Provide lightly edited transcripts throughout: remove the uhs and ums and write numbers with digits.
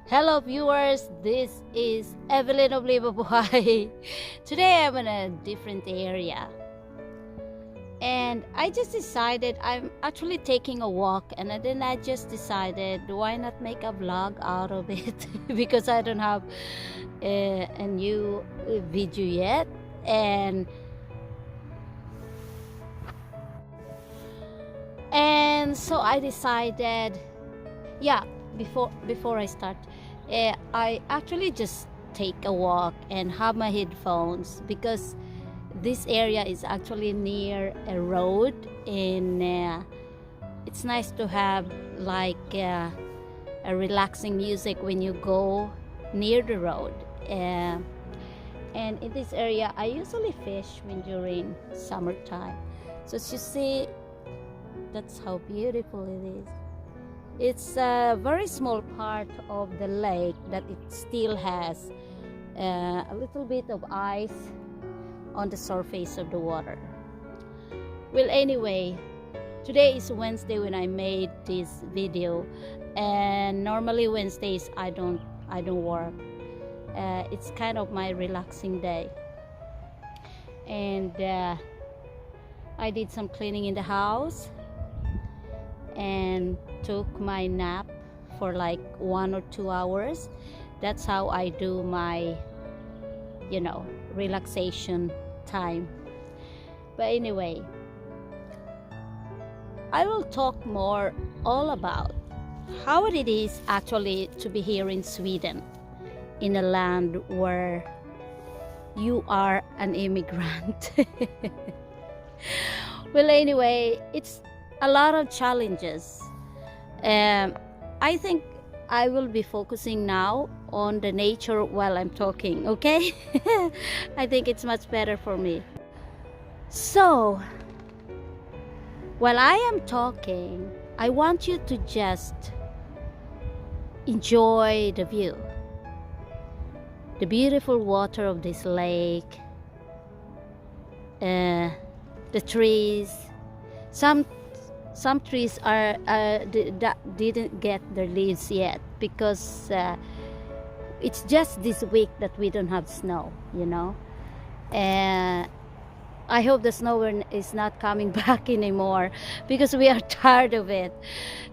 Hello viewers, this is Evelyn of Libabuhay. Today I'm in a different area and I just decided I'm actually taking a walk, and then I just decided why not make a vlog out of it because I don't have a new video yet, and so I decided, yeah, before I start, I actually just take a walk and have my headphones because this area is actually near a road, and it's nice to have like a relaxing music when you go near the road. And in this area I usually fish when during summertime. So as you see, that's how beautiful it is. It's a very small part of the lake that it still has a little bit of ice on the surface of the water. Well, anyway, today is Wednesday when I made this video, and normally Wednesdays I don't work. It's kind of my relaxing day, and I did some cleaning in the house and took my nap for like 1 or 2 hours. That's how I do my relaxation time. But anyway, I will talk more all about how it is actually to be here in Sweden, in a land where you are an immigrant. Well, anyway, it's a lot of challenges. I think I will be focusing now on the nature while I'm talking, okay? I think it's much better for me. So, while I am talking, I want you to just enjoy the view. The beautiful water of this lake, the trees. Some trees that didn't get their leaves yet because it's just this week that we don't have snow, and I hope the snow is not coming back anymore because we are tired of it.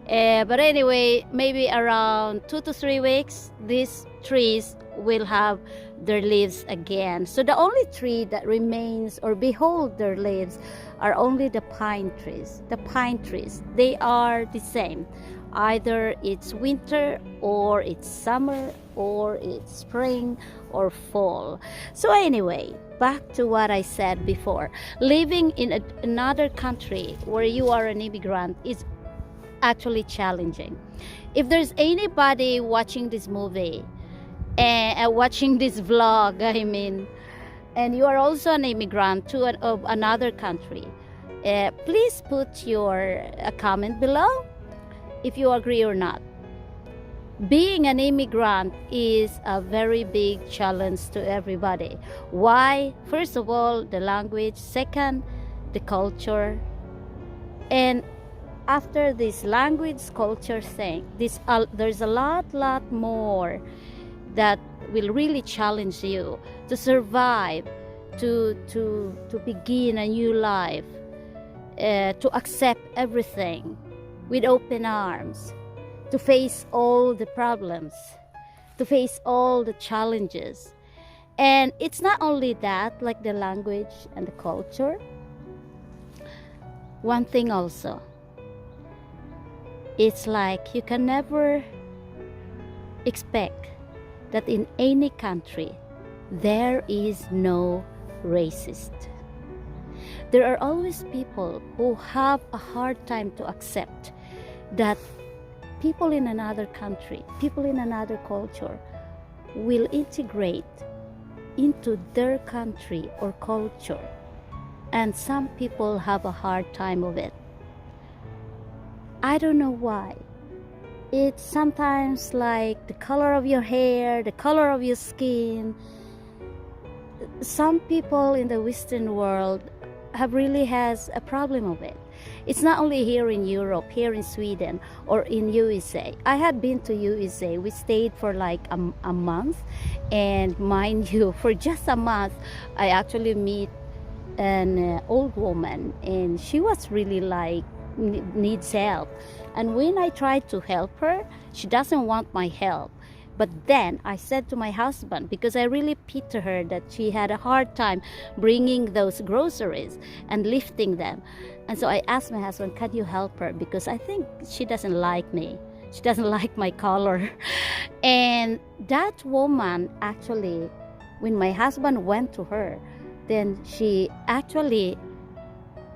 But anyway, maybe around 2 to 3 weeks these trees will have their leaves again. So the only tree that remains or behold their leaves are only the pine trees. The pine trees, they are the same. Either it's winter or it's summer or it's spring or fall. So anyway, back to what I said before. Living in another country where you are an immigrant is actually challenging. If there's anybody watching this movie and watching this vlog, and you are also an immigrant to another country, please put your comment below if you agree or not. Being an immigrant is a very big challenge to everybody. Why? First of all, the language. Second, the culture. And after this language culture thing, there's a lot more that will really challenge you to survive, to begin a new life, to accept everything with open arms, to face all the problems, to face all the challenges. And it's not only that, like the language and the culture. One thing also, it's like you can never expect that in any country there is no racist. There are always people who have a hard time to accept that people in another country, people in another culture will integrate into their country or culture, and some people have a hard time of it. I don't know why. It's sometimes like the color of your hair, the color of your skin. Some people in the Western world have really has a problem of it. It's not only here in Europe, here in Sweden or in USA. I had been to USA. We stayed for like a month, and mind you, for just a month, I actually meet an old woman, and she was really like needs help. And when I tried to help her, she doesn't want my help. But then I said to my husband, because I really pity her that she had a hard time bringing those groceries and lifting them. And so I asked my husband, can you help her? Because I think she doesn't like me. She doesn't like my color. And that woman actually, when my husband went to her, then she actually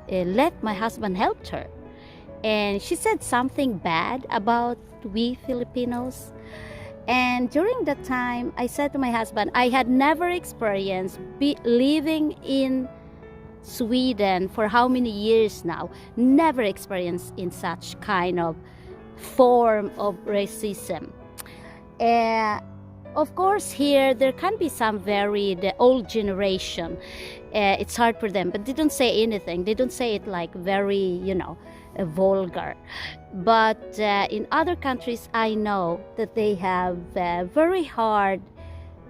let my husband help her. And she said something bad about we Filipinos. And during that time, I said to my husband, I had never experienced living in Sweden for how many years now, never experienced in such kind of form of racism. Of course, here there can be some the old generation. It's hard for them, but they don't say anything. They don't say it like very, vulgar. But in other countries, I know that they have very hard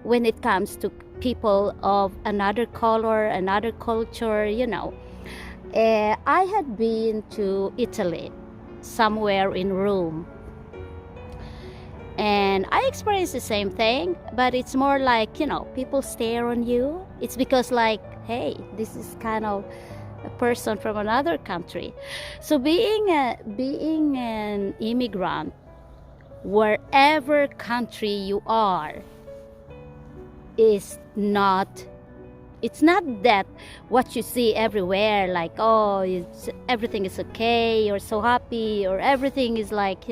when it comes to people of another color, another culture, I had been to Italy, somewhere in Rome. And I experienced the same thing, but it's more like, people stare on you. It's because like, hey, this is kind of a person from another country. So being an immigrant, wherever country you are, it's not that what you see everywhere, like, everything is okay, or so happy, or everything is like,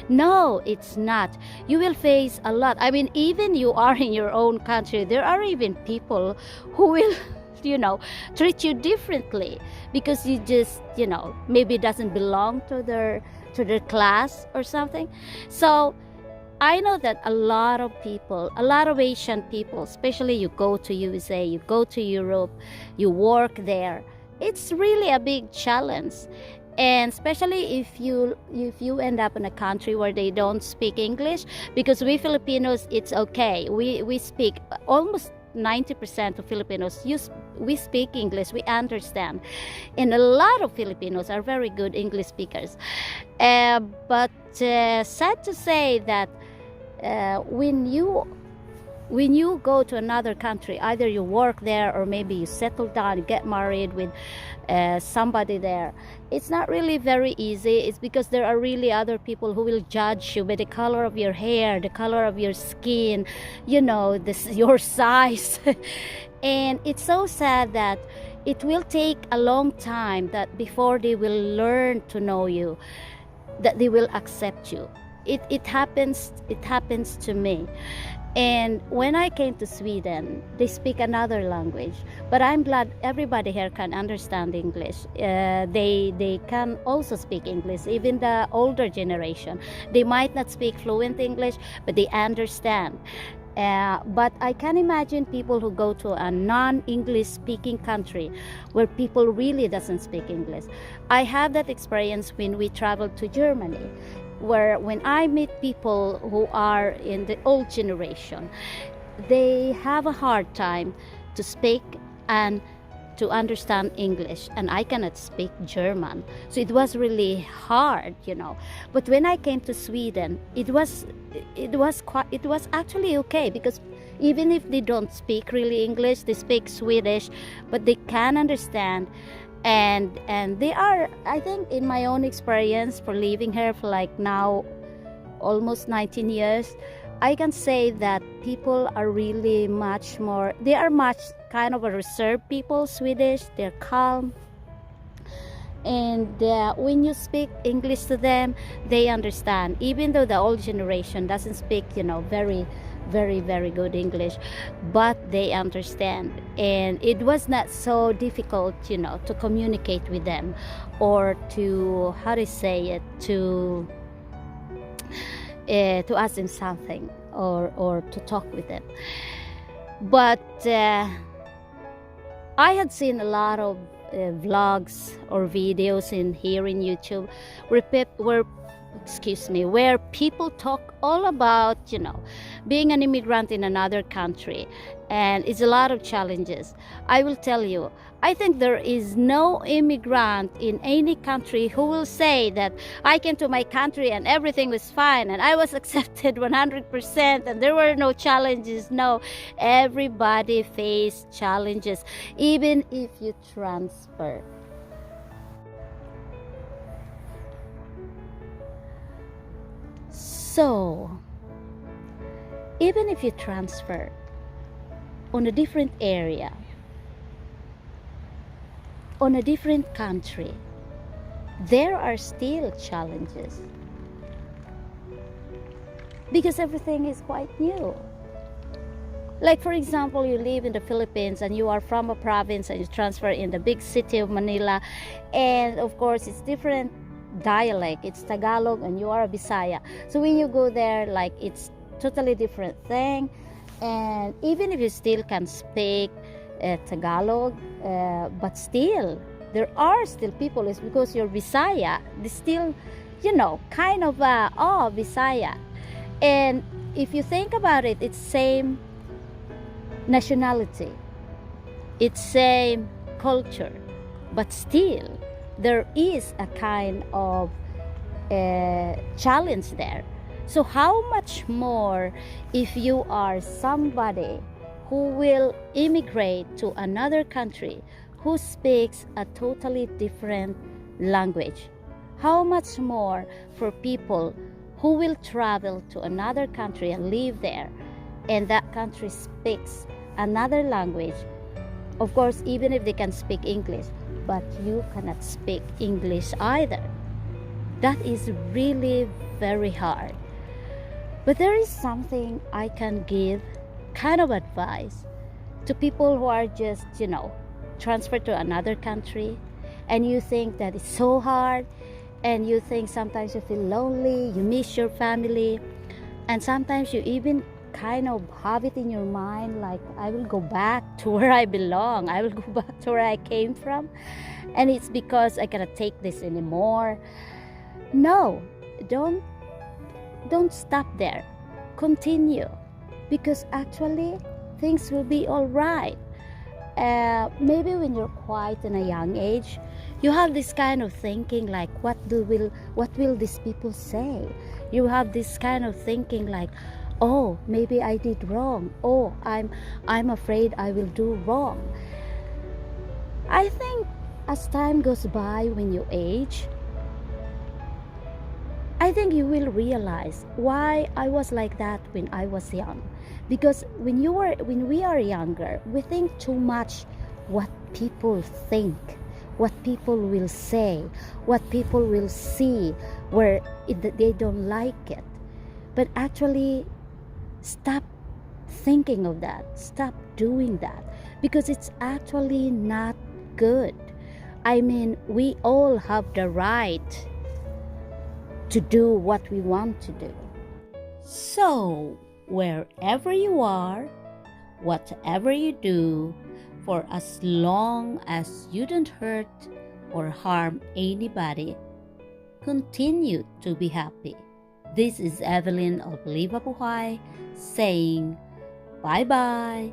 No, it's not. You will face a lot. I mean, even you are in your own country, there are even people who will, treat you differently because you just, maybe doesn't belong to their class or something. So I know that a lot of people, a lot of Asian people, especially you go to USA, you go to Europe, you work there, it's really a big challenge. And especially if you end up in a country where they don't speak English, because we Filipinos, it's okay. We speak, almost 90% of Filipinos we speak English, we understand, and a lot of Filipinos are very good English speakers. But sad to say that when you go to another country, either you work there or maybe you settle down, you get married with somebody there, it's not really very easy. It's because there are really other people who will judge you by the color of your hair, the color of your skin, your size. And it's so sad that it will take a long time that before they will learn to know you, that they will accept you. It happens to me. And when I came to Sweden, they speak another language, but I'm glad everybody here can understand English. They can also speak English, even the older generation. They might not speak fluent English, but they understand. But I can imagine people who go to a non-English speaking country where people really doesn't speak English. I had that experience when we traveled to Germany, where when I meet people who are in the old generation, they have a hard time to speak and to understand English, and I cannot speak German, so it was really hard, But when I came to Sweden, it was actually okay, because even if they don't speak really English, they speak Swedish, but they can understand. And they are, I think, in my own experience for living here for like now almost 19 years, I can say that people are really they are much kind of a reserved people, Swedish. They're calm. And when you speak English to them, they understand, even though the old generation doesn't speak, very, very, very good English, but they understand. And it was not so difficult, to communicate with them, or to, to ask them something, or to talk with them. But I had seen a lot of vlogs or videos in here in YouTube where people talk all about, being an immigrant in another country, and it's a lot of challenges. I will tell you, I think there is no immigrant in any country who will say that I came to my country and everything was fine and I was accepted 100% and there were no challenges. No, everybody faced challenges, even if you transfer. So, even if you transfer on a different area, on a different country, there are still challenges because everything is quite new. Like, for example, you live in the Philippines and you are from a province and you transfer in the big city of Manila, and of course it's different dialect. It's Tagalog and you are a Bisaya. So when you go there, like, it's totally different thing. And even if you still can speak Tagalog, but still there are still people, it's because you're Bisaya, they still, kind of Bisaya. And if you think about it, it's same nationality, it's same culture, but still there is a kind of challenge there. So how much more if you are somebody who will immigrate to another country who speaks a totally different language? How much more for people who will travel to another country and live there, and that country speaks another language? Of course, even if they can speak English, but you cannot speak English either. That is really very hard. But there is something I can give kind of advice to people who are just, transferred to another country, and you think that it's so hard, and you think sometimes you feel lonely, you miss your family, and sometimes you even kind of have it in your mind like, I will go back to where I belong, I will go back to where I came from, and it's because I cannot take this anymore. No, don't stop there. Continue, because actually things will be all right. Maybe when you're quite in a young age, you have this kind of thinking like, what will these people say? You have this kind of thinking like, oh, maybe I did wrong. Oh, I'm afraid I will do wrong. I think as time goes by, when you age, I think you will realize why I was like that when I was young. Because when we are younger, we think too much what people think, what people will say, what people will see, where they don't like it. But actually, stop thinking of that. Stop doing that, because it's actually not good. I mean, we all have the right to do what we want to do. So, wherever you are, whatever you do, for as long as you don't hurt or harm anybody, continue to be happy. This is Evelyn of Livabuhay saying bye-bye.